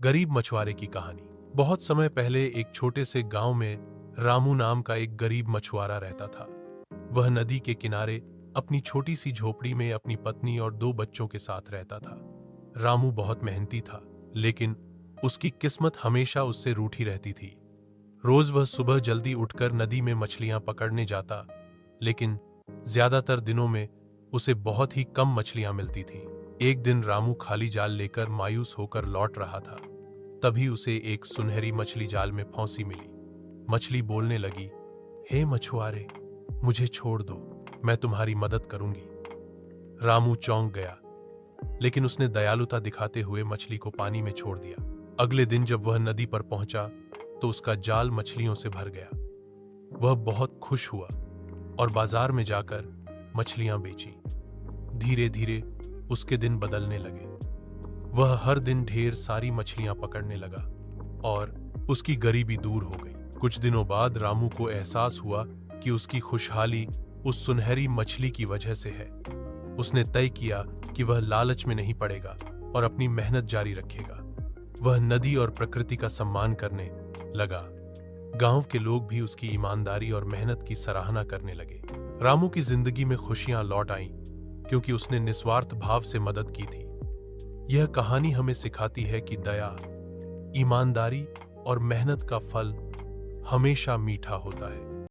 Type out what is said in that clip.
गरीब मछुआरे की कहानी। बहुत समय पहले एक छोटे से गांव में रामू नाम का एक गरीब मछुआरा रहता था। वह नदी के किनारे अपनी छोटी सी झोपड़ी में अपनी पत्नी और 2 बच्चों के साथ रहता था। रामू बहुत मेहनती था, लेकिन उसकी किस्मत हमेशा उससे रूठी रहती थी। रोज वह सुबह जल्दी उठकर नदी में मछलियां पकड़ने जाता, लेकिन ज्यादातर दिनों में उसे बहुत ही कम मछलियां मिलती थीं। एक दिन रामू खाली जाल लेकर मायूस होकर लौट रहा था। तभी उसे एक सुनहरी मछली जाल में फंसी मिली। मछली बोलने लगी, हे मछुआरे, मुझे छोड़ दो, मैं तुम्हारी मदद करूंगी। रामू चौंक गया, लेकिन उसने दयालुता दिखाते हुए मछली को पानी में छोड़ दिया। अगले दिन जब वह नदी पर पहुंचा तो उसका जाल मछलियों से भर गया। वह बहुत खुश हुआ और बाजार में जाकर मछलियां बेची। धीरे धीरे उसके दिन बदलने लगे। वह हर दिन ढेर सारी मछलियां पकड़ने लगा और उसकी गरीबी दूर हो गई। कुछ दिनों बाद रामू को एहसास हुआ कि उसकी खुशहाली उस सुनहरी मछली की वजह से है। उसने तय किया कि वह लालच में नहीं पड़ेगा और अपनी मेहनत जारी रखेगा। वह नदी और प्रकृति का सम्मान करने लगा। गांव के लोग भी उसकी ईमानदारी और मेहनत की सराहना करने लगे। रामू की जिंदगी में खुशियां लौट आईं, क्योंकि उसने निस्वार्थ भाव से मदद की थी। यह कहानी हमें सिखाती है कि दया, ईमानदारी और मेहनत का फल हमेशा मीठा होता है।